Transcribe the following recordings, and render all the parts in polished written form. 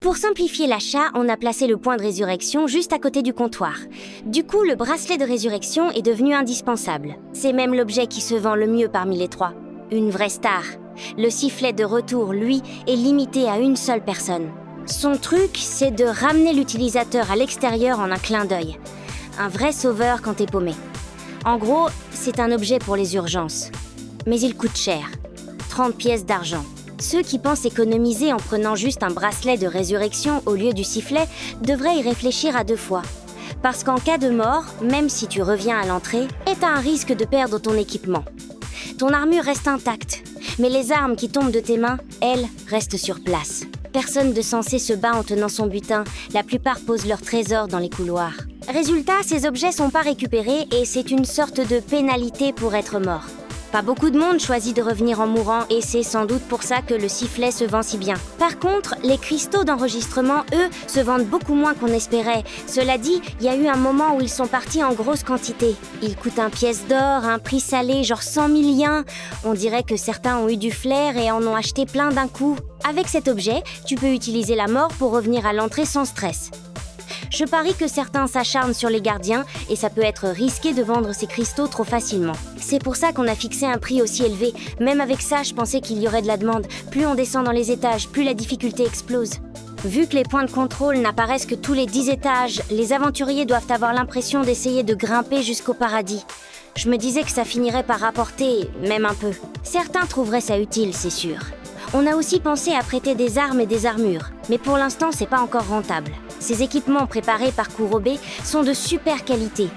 Pour simplifier l'achat, on a placé le point de résurrection juste à côté du comptoir. Du coup, le bracelet de résurrection est devenu indispensable. C'est même l'objet qui se vend le mieux parmi les trois. Une vraie star. Le sifflet de retour, lui, est limité à une seule personne. Son truc, c'est de ramener l'utilisateur à l'extérieur en un clin d'œil. Un vrai sauveur quand t'es paumé. En gros, c'est un objet pour les urgences. Mais il coûte cher. 30 pièces d'argent. Ceux qui pensent économiser en prenant juste un bracelet de résurrection au lieu du sifflet devraient y réfléchir à 2 fois. Parce qu'en cas de mort, même si tu reviens à l'entrée, t'as un risque de perdre ton équipement. Ton armure reste intacte, mais les armes qui tombent de tes mains, elles, restent sur place. Personne de censé se bat en tenant son butin, la plupart posent leurs trésors dans les couloirs. Résultat, ces objets sont pas récupérés et c'est une sorte de pénalité pour être mort. Pas beaucoup de monde choisit de revenir en mourant et c'est sans doute pour ça que le sifflet se vend si bien. Par contre, les cristaux d'enregistrement, eux, se vendent beaucoup moins qu'on espérait. Cela dit, il y a eu un moment où ils sont partis en grosse quantité. Ils coûtent 1 pièce d'or, un prix salé, genre 100 000 yens. On dirait que certains ont eu du flair et en ont acheté plein d'un coup. Avec cet objet, tu peux utiliser la mort pour revenir à l'entrée sans stress. Je parie que certains s'acharnent sur les gardiens et ça peut être risqué de vendre ces cristaux trop facilement. C'est pour ça qu'on a fixé un prix aussi élevé. Même avec ça, je pensais qu'il y aurait de la demande. Plus on descend dans les étages, plus la difficulté explose. Vu que les points de contrôle n'apparaissent que tous les 10 étages, les aventuriers doivent avoir l'impression d'essayer de grimper jusqu'au paradis. Je me disais que ça finirait par rapporter, même un peu. Certains trouveraient ça utile, c'est sûr. On a aussi pensé à prêter des armes et des armures, mais pour l'instant, c'est pas encore rentable. Ces équipements préparés par Kurobe sont de super qualité.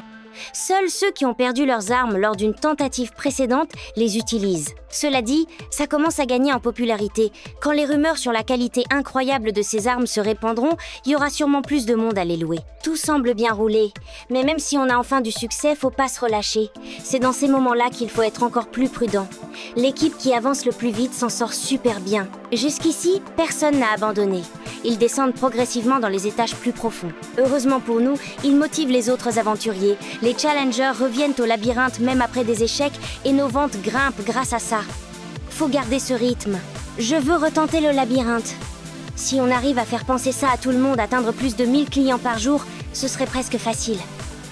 Seuls ceux qui ont perdu leurs armes lors d'une tentative précédente les utilisent. Cela dit, ça commence à gagner en popularité. Quand les rumeurs sur la qualité incroyable de ces armes se répandront, il y aura sûrement plus de monde à les louer. Tout semble bien rouler, mais même si on a enfin du succès, faut pas se relâcher. C'est dans ces moments-là qu'il faut être encore plus prudent. L'équipe qui avance le plus vite s'en sort super bien. Jusqu'ici, personne n'a abandonné. Ils descendent progressivement dans les étages plus profonds. Heureusement pour nous, ils motivent les autres aventuriers. Les challengers reviennent au labyrinthe même après des échecs et nos ventes grimpent grâce à ça. Faut garder ce rythme. Je veux retenter le labyrinthe. Si on arrive à faire penser ça à tout le monde, atteindre plus de 1000 clients par jour, ce serait presque facile.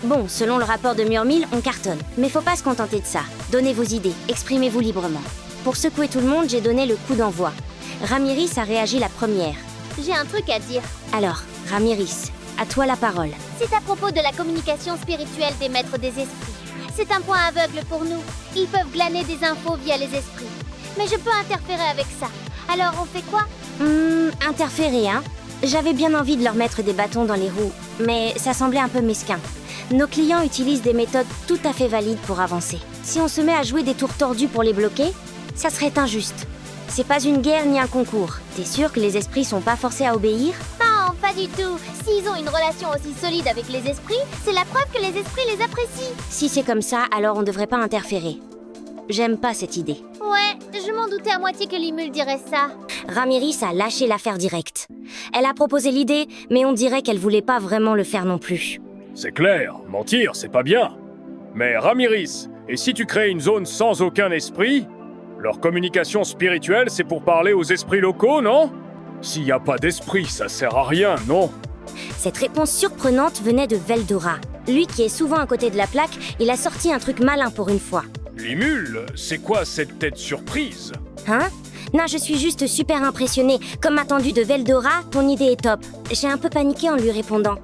Bon, selon le rapport de Murmille, on cartonne. Mais faut pas se contenter de ça. Donnez vos idées, exprimez-vous librement. Pour secouer tout le monde, j'ai donné le coup d'envoi. Ramiris a réagi la première. J'ai un truc à dire. Alors, Ramiris, à toi la parole. C'est à propos de la communication spirituelle des maîtres des esprits. C'est un point aveugle pour nous. Ils peuvent glaner des infos via les esprits. Mais je peux interférer avec ça. Alors on fait quoi? Interférer, hein? J'avais bien envie de leur mettre des bâtons dans les roues, mais ça semblait un peu mesquin. Nos clients utilisent des méthodes tout à fait valides pour avancer. Si on se met à jouer des tours tordus pour les bloquer, ça serait injuste. C'est pas une guerre ni un concours. T'es sûr que les esprits sont pas forcés à obéir? Non, pas du tout. S'ils ont une relation aussi solide avec les esprits, c'est la preuve que les esprits les apprécient. Si c'est comme ça, alors on devrait pas interférer. J'aime pas cette idée. Ouais, je m'en doutais à moitié que Limul dirait ça. Ramiris a lâché l'affaire directe. Elle a proposé l'idée, mais on dirait qu'elle voulait pas vraiment le faire non plus. C'est clair, mentir, c'est pas bien. Mais Ramiris, et si tu crées une zone sans aucun esprit? Leur communication spirituelle, c'est pour parler aux esprits locaux, non? S'il n'y a pas d'esprit, ça sert à rien, non? Cette réponse surprenante venait de Veldora. Lui qui est souvent à côté de la plaque, il a sorti un truc malin pour une fois. Limul, c'est quoi cette tête surprise? Hein? Non, je suis juste super impressionnée. Comme attendu de Veldora, ton idée est top. J'ai un peu paniqué en lui répondant.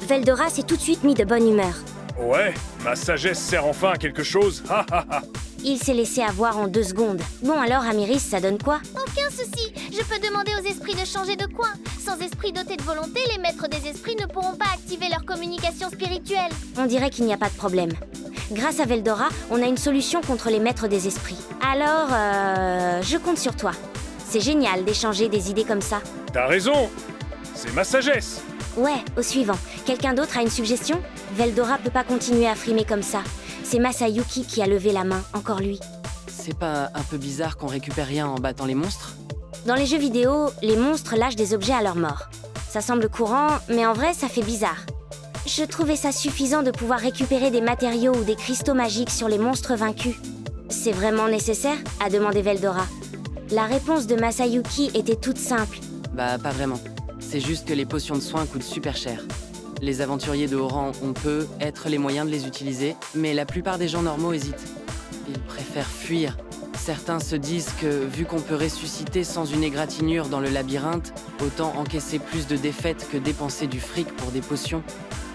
Veldora s'est tout de suite mis de bonne humeur. Ouais, ma sagesse sert enfin à quelque chose, ha ha ha. Il s'est laissé avoir en 2 secondes. Bon alors, Ramiris, ça donne quoi? Aucun souci. Je peux demander aux esprits de changer de coin. Sans esprit doté de volonté, les maîtres des esprits ne pourront pas activer leur communication spirituelle. On dirait qu'il n'y a pas de problème. Grâce à Veldora, on a une solution contre les maîtres des esprits. Alors, je compte sur toi. C'est génial d'échanger des idées comme ça. T'as raison, c'est ma sagesse. Ouais, au suivant. Quelqu'un d'autre a une suggestion? Veldora peut pas continuer à frimer comme ça. C'est Masayuki qui a levé la main, encore lui. C'est pas un peu bizarre qu'on récupère rien en battant les monstres? Dans les jeux vidéo, les monstres lâchent des objets à leur mort. Ça semble courant, mais en vrai, ça fait bizarre. Je trouvais ça suffisant de pouvoir récupérer des matériaux ou des cristaux magiques sur les monstres vaincus. C'est vraiment nécessaire? A demandé Veldora. La réponse de Masayuki était toute simple. Bah, pas vraiment. C'est juste que les potions de soins coûtent super cher. Les aventuriers de haut rang ont peut-être les moyens de les utiliser, mais la plupart des gens normaux hésitent. Ils préfèrent fuir. Certains se disent que, vu qu'on peut ressusciter sans une égratignure dans le labyrinthe, autant encaisser plus de défaites que dépenser du fric pour des potions.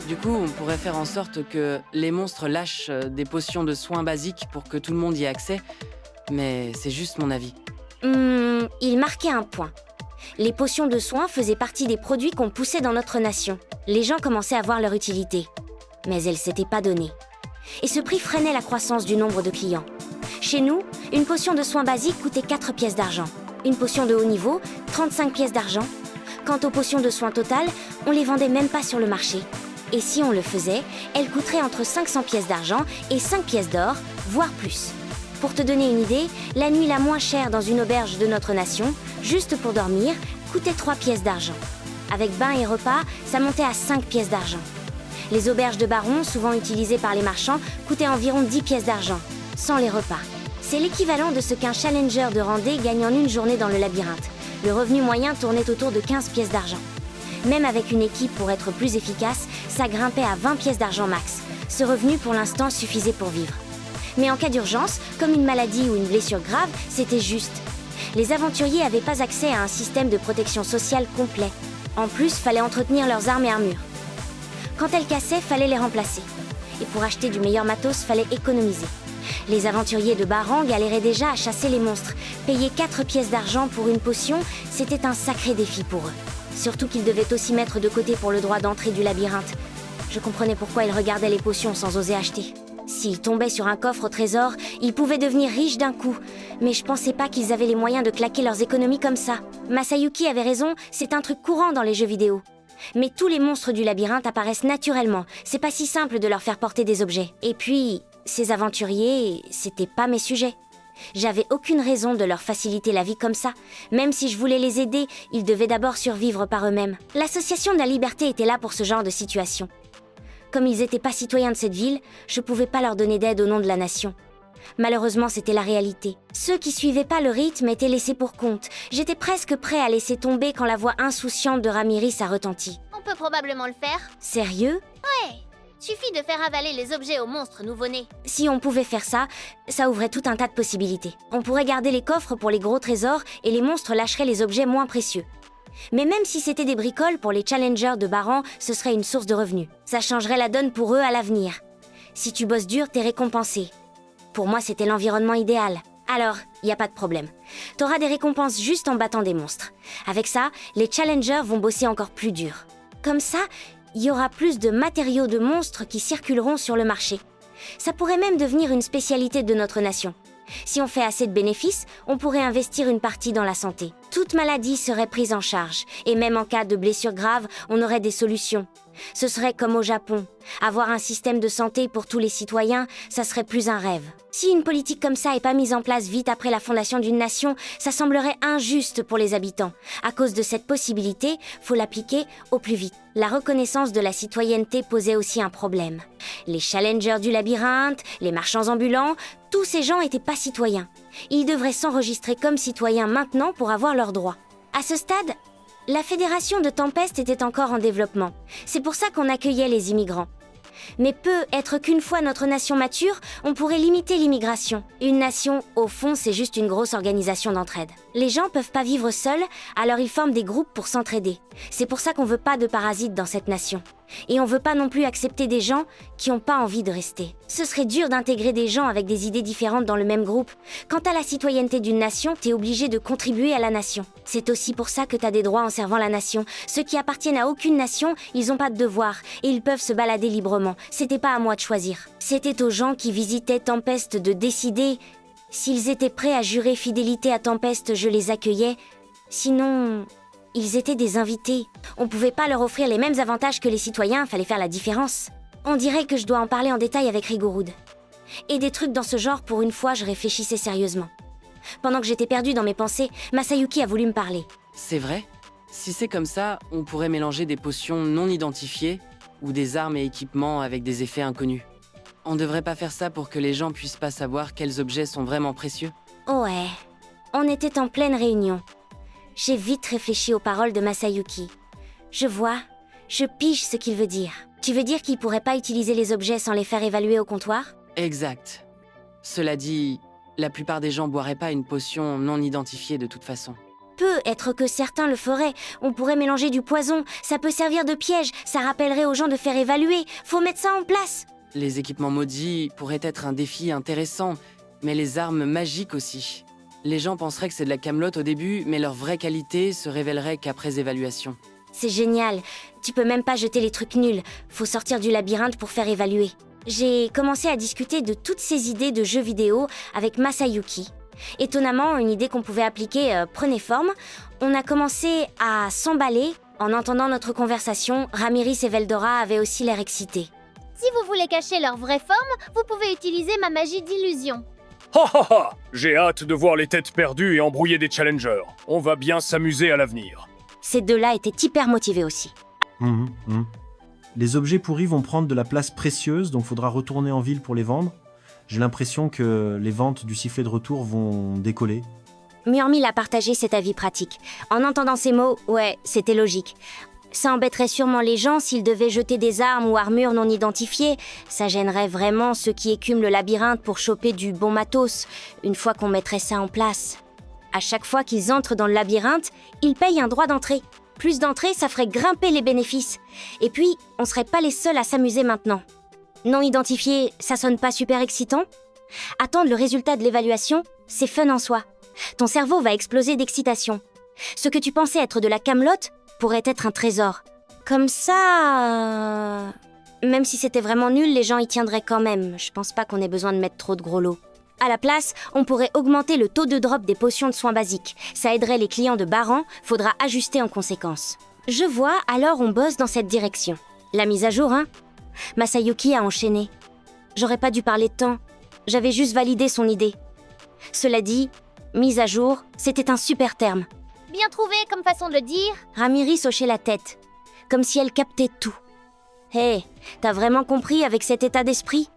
Du coup, on pourrait faire en sorte que les monstres lâchent des potions de soins basiques pour que tout le monde y ait accès, mais c'est juste mon avis. Il marquait un point. Les potions de soins faisaient partie des produits qu'on poussait dans notre nation. Les gens commençaient à voir leur utilité. Mais elles s'étaient pas données. Et ce prix freinait la croissance du nombre de clients. Chez nous, une potion de soins basique coûtait 4 pièces d'argent. Une potion de haut niveau, 35 pièces d'argent. Quant aux potions de soins totales, on les vendait même pas sur le marché. Et si on le faisait, elles coûteraient entre 500 pièces d'argent et 5 pièces d'or, voire plus. Pour te donner une idée, la nuit la moins chère dans une auberge de notre nation, juste pour dormir, coûtait 3 pièces d'argent. Avec bain et repas, ça montait à 5 pièces d'argent. Les auberges de barons, souvent utilisées par les marchands, coûtaient environ 10 pièces d'argent, sans les repas. C'est l'équivalent de ce qu'un challenger de randée gagne en une journée dans le labyrinthe. Le revenu moyen tournait autour de 15 pièces d'argent. Même avec une équipe pour être plus efficace, ça grimpait à 20 pièces d'argent max. Ce revenu, pour l'instant, suffisait pour vivre. Mais en cas d'urgence, comme une maladie ou une blessure grave, c'était juste. Les aventuriers n'avaient pas accès à un système de protection sociale complet. En plus, fallait entretenir leurs armes et armures. Quand elles cassaient, fallait les remplacer. Et pour acheter du meilleur matos, fallait économiser. Les aventuriers de Baran galéraient déjà à chasser les monstres. Payer 4 pièces d'argent pour une potion, c'était un sacré défi pour eux. Surtout qu'ils devaient aussi mettre de côté pour le droit d'entrée du labyrinthe. Je comprenais pourquoi ils regardaient les potions sans oser acheter. S'ils tombaient sur un coffre au trésor, ils pouvaient devenir riches d'un coup. Mais je pensais pas qu'ils avaient les moyens de claquer leurs économies comme ça. Masayuki avait raison, c'est un truc courant dans les jeux vidéo. Mais tous les monstres du labyrinthe apparaissent naturellement. C'est pas si simple de leur faire porter des objets. Et puis, ces aventuriers, c'était pas mes sujets. J'avais aucune raison de leur faciliter la vie comme ça. Même si je voulais les aider, ils devaient d'abord survivre par eux-mêmes. L'Association de la Liberté était là pour ce genre de situation. Comme ils n'étaient pas citoyens de cette ville, je pouvais pas leur donner d'aide au nom de la nation. Malheureusement, c'était la réalité. Ceux qui suivaient pas le rythme étaient laissés pour compte. J'étais presque prêt à laisser tomber quand la voix insouciante de Ramiris a retenti. On peut probablement le faire. Sérieux ? Ouais. Suffit de faire avaler les objets aux monstres nouveau-nés. Si on pouvait faire ça, ça ouvrait tout un tas de possibilités. On pourrait garder les coffres pour les gros trésors et les monstres lâcheraient les objets moins précieux. Mais même si c'était des bricoles, pour les challengers de Baran, ce serait une source de revenus. Ça changerait la donne pour eux à l'avenir. Si tu bosses dur, t'es récompensé. Pour moi, c'était l'environnement idéal. Alors, y a pas de problème. T'auras des récompenses juste en battant des monstres. Avec ça, les challengers vont bosser encore plus dur. Comme ça, il y aura plus de matériaux de monstres qui circuleront sur le marché. Ça pourrait même devenir une spécialité de notre nation. Si on fait assez de bénéfices, on pourrait investir une partie dans la santé. Toute maladie serait prise en charge, et même en cas de blessure grave, on aurait des solutions. Ce serait comme au Japon. Avoir un système de santé pour tous les citoyens, ça serait plus un rêve. Si une politique comme ça est pas mise en place vite après la fondation d'une nation, ça semblerait injuste pour les habitants. À cause de cette possibilité, faut l'appliquer au plus vite. La reconnaissance de la citoyenneté posait aussi un problème. Les challengers du labyrinthe, les marchands ambulants, tous ces gens étaient pas citoyens. Ils devraient s'enregistrer comme citoyens maintenant pour avoir leurs droits. À ce stade, la Fédération de Tempest était encore en développement. C'est pour ça qu'on accueillait les immigrants. Mais peut être qu'une fois notre nation mature, on pourrait limiter l'immigration. Une nation, au fond, c'est juste une grosse organisation d'entraide. Les gens peuvent pas vivre seuls, alors ils forment des groupes pour s'entraider. C'est pour ça qu'on veut pas de parasites dans cette nation. Et on veut pas non plus accepter des gens qui ont pas envie de rester. Ce serait dur d'intégrer des gens avec des idées différentes dans le même groupe. Quant à la citoyenneté d'une nation, t'es obligé de contribuer à la nation. C'est aussi pour ça que t'as des droits en servant la nation. Ceux qui appartiennent à aucune nation, ils ont pas de devoirs, et ils peuvent se balader librement. C'était pas à moi de choisir. C'était aux gens qui visitaient Tempest de décider. S'ils étaient prêts à jurer fidélité à Tempest, je les accueillais. Sinon, ils étaient des invités. On pouvait pas leur offrir les mêmes avantages que les citoyens, fallait faire la différence. On dirait que je dois en parler en détail avec Rigoroud. Et des trucs dans ce genre, pour une fois, je réfléchissais sérieusement. Pendant que j'étais perdue dans mes pensées, Masayuki a voulu me parler. C'est vrai ? Si c'est comme ça, on pourrait mélanger des potions non identifiées ou des armes et équipements avec des effets inconnus. On devrait pas faire ça pour que les gens puissent pas savoir quels objets sont vraiment précieux. Ouais, on était en pleine réunion. J'ai vite réfléchi aux paroles de Masayuki. Je vois. Je pige ce qu'il veut dire. Tu veux dire qu'il pourrait pas utiliser les objets sans les faire évaluer au comptoir? Exact. Cela dit, la plupart des gens boiraient pas une potion non identifiée de toute façon. Peut-être que certains le feraient. On pourrait mélanger du poison. Ça peut servir de piège. Ça rappellerait aux gens de faire évaluer. Faut mettre ça en place. Les équipements maudits pourraient être un défi intéressant, mais les armes magiques aussi. Les gens penseraient que c'est de la camelote au début, mais leur vraie qualité se révélerait qu'après évaluation. C'est génial. Tu peux même pas jeter les trucs nuls. Faut sortir du labyrinthe pour faire évaluer. J'ai commencé à discuter de toutes ces idées de jeux vidéo avec Masayuki. Étonnamment, une idée qu'on pouvait appliquer prenait forme. On a commencé à s'emballer. En entendant notre conversation, Ramiris et Veldora avaient aussi l'air excités. Si vous voulez cacher leur vraie forme, vous pouvez utiliser ma magie d'illusion. Ha ha ha! J'ai hâte de voir les têtes perdues et embrouiller des challengers. On va bien s'amuser à l'avenir. Ces deux-là étaient hyper motivés aussi. Les objets pourris vont prendre de la place précieuse, donc faudra retourner en ville pour les vendre. J'ai l'impression que les ventes du sifflet de retour vont décoller. Murmil a partagé cet avis pratique. En entendant ces mots, ouais, c'était logique. Ça embêterait sûrement les gens s'ils devaient jeter des armes ou armures non identifiées. Ça gênerait vraiment ceux qui écument le labyrinthe pour choper du bon matos, une fois qu'on mettrait ça en place. À chaque fois qu'ils entrent dans le labyrinthe, ils payent un droit d'entrée. Plus d'entrées, ça ferait grimper les bénéfices. Et puis, on serait pas les seuls à s'amuser maintenant. Non identifié, ça sonne pas super excitant? Attendre le résultat de l'évaluation, c'est fun en soi. Ton cerveau va exploser d'excitation. Ce que tu pensais être de la camelote pourrait être un trésor. Comme ça... Même si c'était vraiment nul, les gens y tiendraient quand même. Je pense pas qu'on ait besoin de mettre trop de gros lots. À la place, on pourrait augmenter le taux de drop des potions de soins basiques. Ça aiderait les clients de Baran, faudra ajuster en conséquence. Je vois, alors on bosse dans cette direction. La mise à jour, hein? Masayuki a enchaîné. J'aurais pas dû parler de temps. J'avais juste validé son idée. Cela dit, mise à jour, c'était un super terme. Bien trouvé comme façon de le dire. Ramiris hochait la tête, comme si elle captait tout. Hé, t'as vraiment compris avec cet état d'esprit?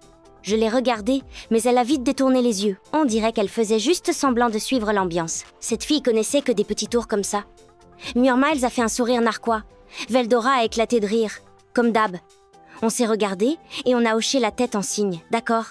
Je l'ai regardée, mais elle a vite détourné les yeux. On dirait qu'elle faisait juste semblant de suivre l'ambiance. Cette fille connaissait que des petits tours comme ça. Murmiles a fait un sourire narquois. Veldora a éclaté de rire, comme d'hab. On s'est regardé et on a hoché la tête en signe, d'accord?